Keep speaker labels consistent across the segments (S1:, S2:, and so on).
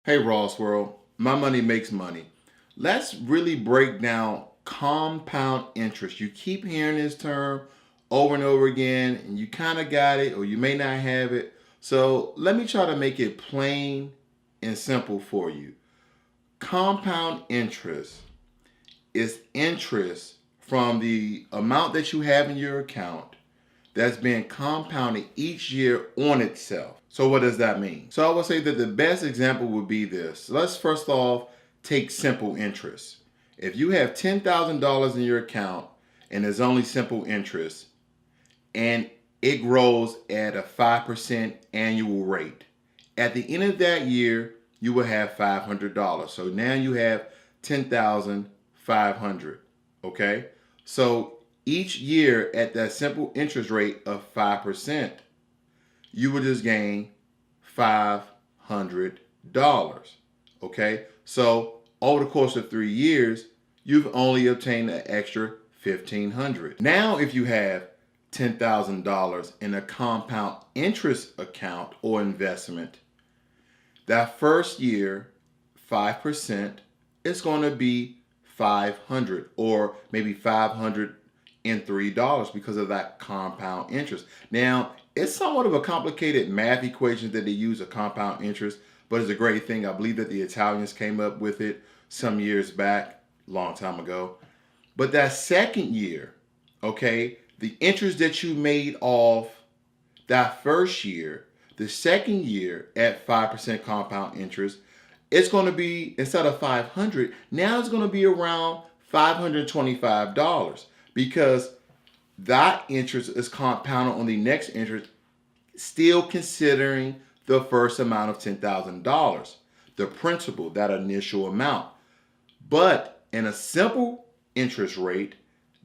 S1: Hey Ross World, my money makes money. Let's really break down compound interest. You keep hearing this term over and over again, and you kind of got it, or you may not have it. So let me try to make it plain and simple for you. Compound interest is interest from the amount that you have in your account that's being compounded each year on itself. So what does that mean? So I would say that the best example would be this. Let's first off take simple interest. If you have $10,000 in your account and there's only simple interest and it grows at a 5% annual rate, at the end of that year, you will have $500. So now you have $10,500. Okay? So each year at that simple interest rate of 5%, you will just gain $500. Okay? So over the course of 3 years, you've only obtained an extra $1,500. Now, if you have $10,000 in a compound interest account or investment, that first year, 5% is going to be 500 or maybe $503 because of that compound interest. Now, it's somewhat of a complicated math equation that they use a compound interest, but it's a great thing. I believe that the Italians came up with it some years back, long time ago. But that second year, okay, the interest that you made off that first year, the second year at 5% compound interest, it's going to be, instead of 500, now it's going to be around $525 because that interest is compounded on the next interest, still considering the first amount of $10,000, the principal, that initial amount. But in a simple interest rate,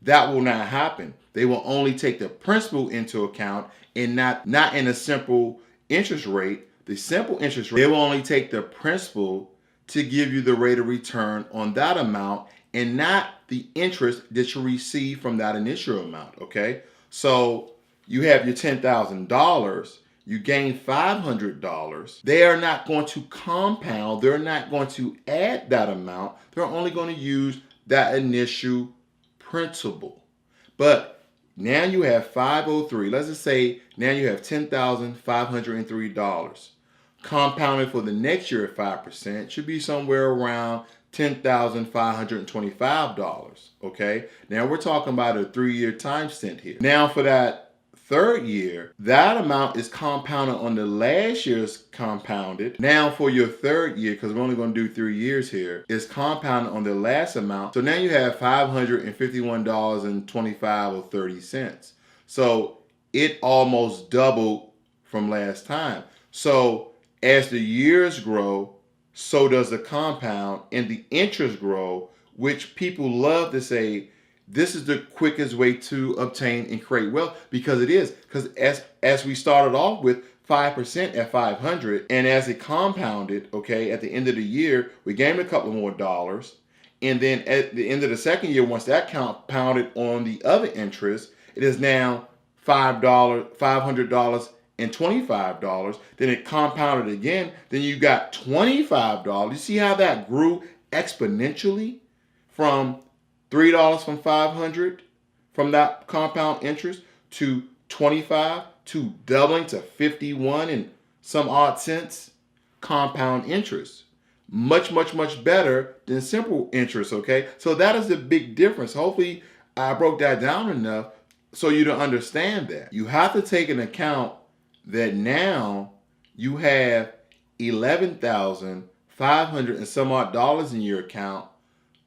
S1: that will not happen. They will only take the principal into account and not in a simple interest rate. The simple interest rate, they will only take the principal to give you the rate of return on that amount and not the interest that you receive from that initial amount, okay? So you have your $10,000, you gain $500. They are not going to compound. They're not going to add that amount. They're only going to use that initial principal. But now you have 503. Let's just say now you have $10,503. Compounded for the next year at 5% should be somewhere around $10,525. Okay. Now we're talking about a 3-year time stint here. Now for that third year, that amount is compounded on the last year's compounded. Now for your third year, because we're only going to do 3 years here, is compounded on the last amount. So now you have $551.25 or 30 cents. So it almost doubled from last time. So as the years grow, so does the compound and the interest grow, which people love to say, this is the quickest way to obtain and create wealth, because it is. Because as we started off with 5% at 500, and as it compounded, okay, at the end of the year, we gained a couple more dollars. And then at the end of the second year, once that compounded on the other interest, it is now $500 and $25. Then it compounded again. Then you got $25. You see how that grew exponentially from $3 from 500 from that compound interest to 25 to doubling to 51 and some odd cents compound interest. Much, much, much better than simple interest, okay? So that is the big difference. Hopefully I broke that down enough so you to understand that. You have to take into account that now you have 11,500 and some odd dollars in your account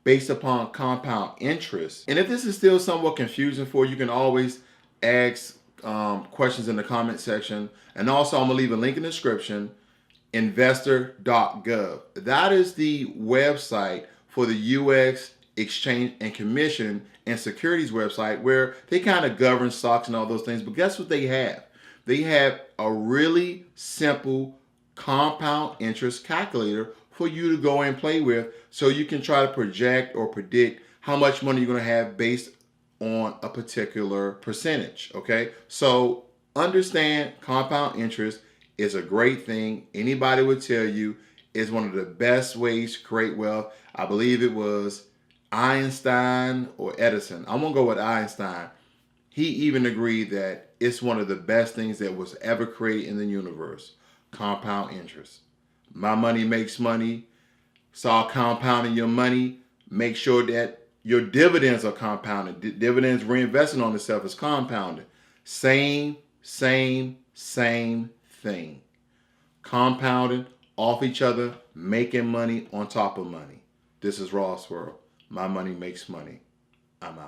S1: based upon compound interest. And if this is still somewhat confusing for you, you can always ask questions in the comment section. And also, I'm gonna leave a link in the description, investor.gov. That is the website for the U.S. Exchange and Commission and Securities website, where they kind of govern stocks and all those things. But guess what they have? They have a really simple compound interest calculator for you to go and play with, so you can try to project or predict how much money you're going to have based on a particular percentage. Okay, so understand compound interest is a great thing. Anybody would tell you is one of the best ways to create wealth. I believe it was Einstein or Edison. I'm going to go with Einstein. He even agreed that it's one of the best things that was ever created in the universe. Compound interest. My money makes money. It's all compounding your money. Make sure that your dividends are compounded. Dividends reinvesting on itself is compounded. Same thing. Compounding off each other, making money on top of money. This is Ross World. My money makes money. I'm out.